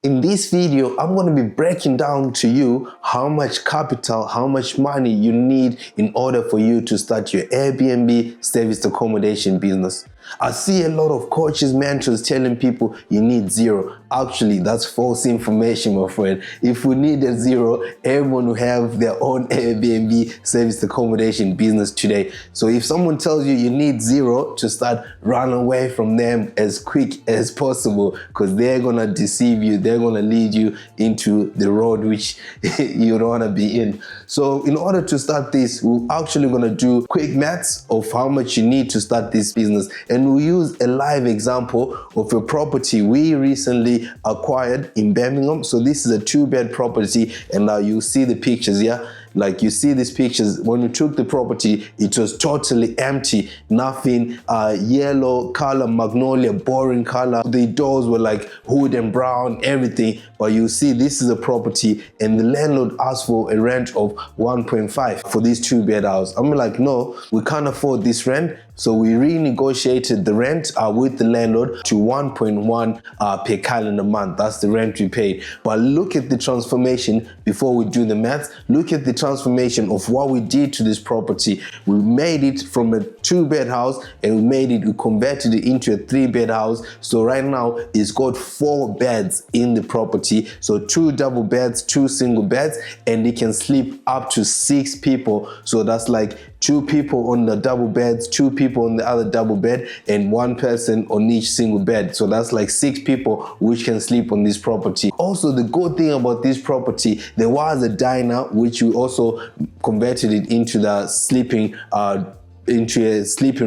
In this video, I'm going to be breaking down to you how much capital, how much money you need in order for you to start your Airbnb service accommodation business. I see a lot of coaches, mentors telling people you need zero. Actually, that's false information, my friend. If we needed zero, everyone will have their own Airbnb service accommodation business today. So if someone tells you you need zero to start, run away from them as quick as possible, because they're going to deceive you. They're going to lead you into the road which you don't want to be in. So in order to start this, we're actually going to do quick maths of how much you need to start this business. And we use a live example of a property we recently acquired in Birmingham. So this is a 2-bed property, and now you see the pictures, yeah? Like you see these pictures, when we took the property, it was totally empty, nothing, yellow color, magnolia, boring color. The doors were like wood and brown, everything. But you see, this is a property, and the landlord asked for a rent of 1.5 for this 2-bed house. I'm like, no, we can't afford this rent. So we renegotiated the rent with the landlord to 1.1 per calendar month. That's the rent we paid. But look at the transformation before we do the math. Look at the transformation of what we did to this property. We made it from a 2-bed house, and we converted it into a 3-bed house. So right now it's got 4 beds in the property. So 2 double beds, 2 single beds, and it can sleep up to 6 people. So that's like 2 people on the double beds, 2 people on the other double bed, and 1 person on each single bed. So that's like 6 people which can sleep on this property. Also, the good thing about this property, there was a diner which we also converted it into the sleeping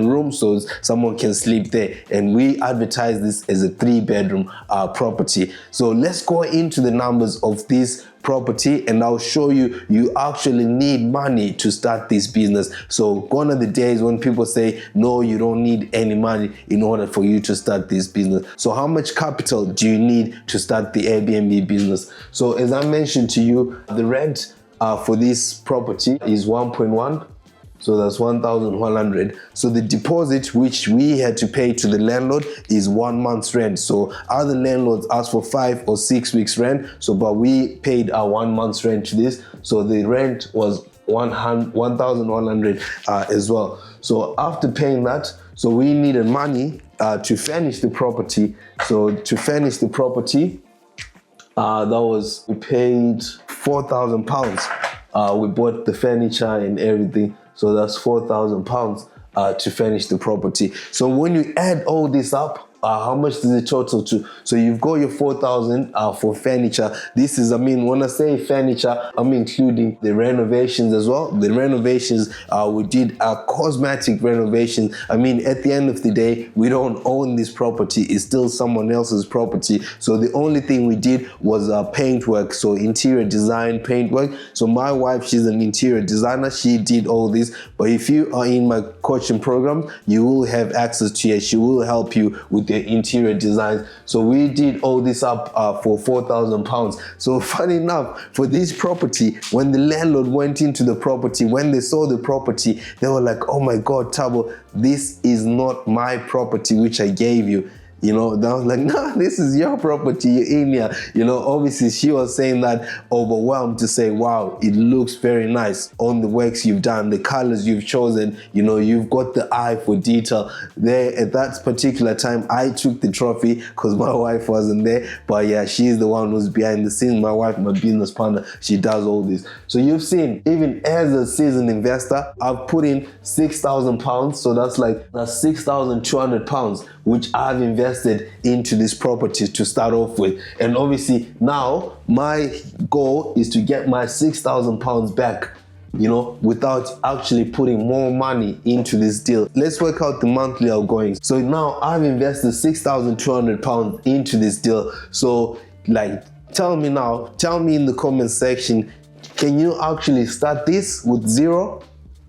room, so someone can sleep there, and we advertise this as a 3-bedroom property. So let's go into the numbers of this property, and I'll show you actually need money to start this business. So gone are the days when people say no, you don't need any money in order for you to start this business. So how much capital do you need to start the Airbnb business? So as I mentioned to you, the rent for this property is 1.1. So that's 1,100. So the deposit which we had to pay to the landlord is 1 month's rent. So other landlords ask for 5 or 6 weeks rent. So but we paid our 1 month's rent to this. So the rent was 1,100 as well. So after paying that, so we needed money to furnish the property. So to furnish the property, we paid £4,000. We bought the furniture and everything. So that's £4,000 to furnish the property. So when you add all this up, how much does it total to? So you've got your 4,000 for furniture. This is, when I say furniture, I'm including the renovations as well. The renovations, we did cosmetic renovations. At the end of the day, we don't own this property. It's still someone else's property. So the only thing we did was paint work. So interior design, paint work. So my wife, she's an interior designer. She did all this. But if you are in my coaching program, you will have access to her. She will help you with the interior designs. So we did all this up for £4,000. So funny enough, for this property, when the landlord went into the property, when they saw the property, they were like, oh my God, Tabo, this is not my property which I gave you. They was like, no, this is your property, you're in here. Obviously she was saying that overwhelmed to say, wow, it looks very nice on the works you've done, the colors you've chosen, you've got the eye for detail. There at that particular time, I took the trophy because my wife wasn't there. But yeah, she's the one who's behind the scenes. My wife, my business partner, she does all this. So you've seen, even as a seasoned investor, I've put in £6,000. So that's £6,200, which I've invested into this property to start off with. And obviously now my goal is to get my £6,000 back, without actually putting more money into this deal. Let's work out the monthly outgoings. So now I've invested £6,200 into this deal. So tell me in the comment section, can you actually start this with zero?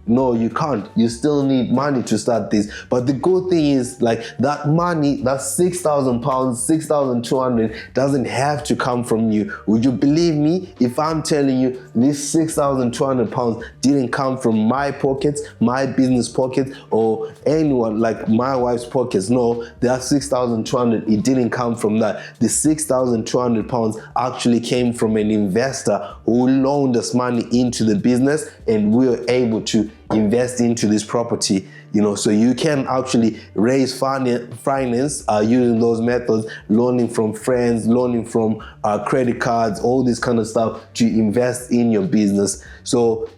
No, you can't. You still need money to start this. But the good thing is, like, that money, that £6,000, 6,200 doesn't have to come from you. Would you believe me if I'm telling you this £6,200 didn't come from my pockets, my business pockets, or anyone like my wife's pockets? No, that 6,200, it didn't come from that. The £6,200 actually came from an investor who loaned us money into the business, and we were able to invest into this property. So you can actually raise finance using those methods, loaning from friends, loaning from credit cards, all this kind of stuff to invest in your business. So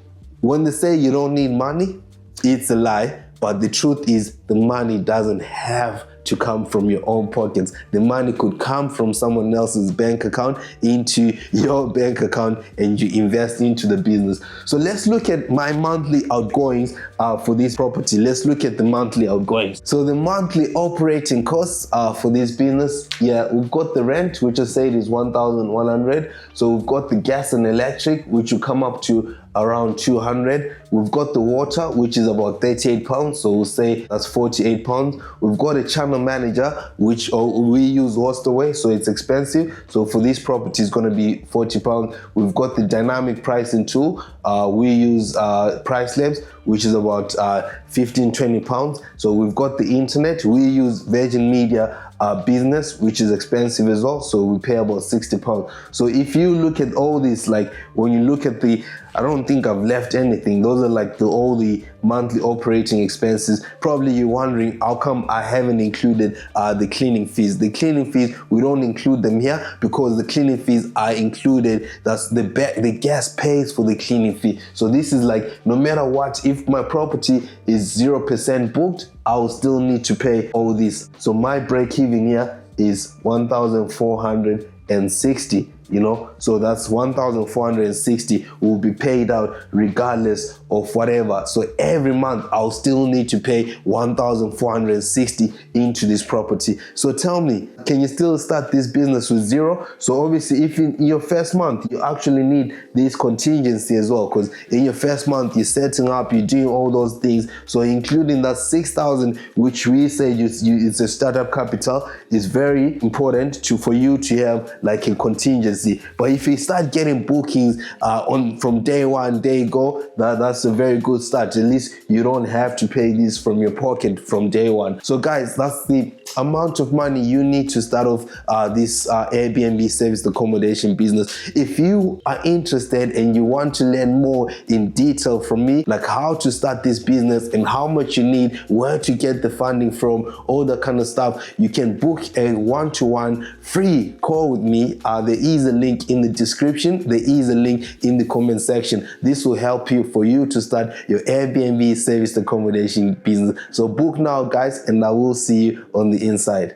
when they say you don't need money, it's a lie. But the truth is, the money doesn't have to come from your own pockets. The money could come from someone else's bank account into your bank account, and you invest into the business. So let's look at my monthly outgoings for this property. Let's look at the monthly outgoings. So the monthly operating costs for this business, we've got the rent, which I said is 1,100. So we've got the gas and electric, which will come up to around 200. We've got the water, which is about £38, so we'll say that's £48. We've got a channel manager, which we use Wastaway, so it's expensive. So for this property, it's going to be £40. We've got the dynamic pricing tool. We use Price Labs, which is about £15-20. So we've got the internet. We use Virgin Media Business, which is expensive as well, so we pay about £60. So if you look at all this, like when you look at I don't think I've left anything. Those are like all the monthly operating expenses. Probably you're wondering how come I haven't included the cleaning fees. The cleaning fees, we don't include them here because the cleaning fees are included. That's the gas pays for the cleaning fee. So this is like, no matter what, if my property is 0% booked, I will still need to pay all this. So my break even here is 1,460. So that's 1,460 will be paid out regardless of whatever. So every month I'll still need to pay 1,460 into this property. So tell me, can you still start this business with zero? So obviously, if in your first month you actually need this contingency as well, because in your first month you're setting up, you're doing all those things. So including that 6,000, which we say it's a startup capital, is very important for you to have like a contingency. But if you start getting bookings from day one, day go, that's a very good start. At least you don't have to pay this from your pocket from day one. So guys, that's the amount of money you need to start off this Airbnb service accommodation business. If you are interested and you want to learn more in detail from me, like how to start this business and how much you need, where to get the funding from, all that kind of stuff, you can book a one-to-one free call with me. There is a link in the description. There is a link in the comment section. This will help you for you to start your Airbnb service accommodation business. So book now, guys, and I will see you on the inside.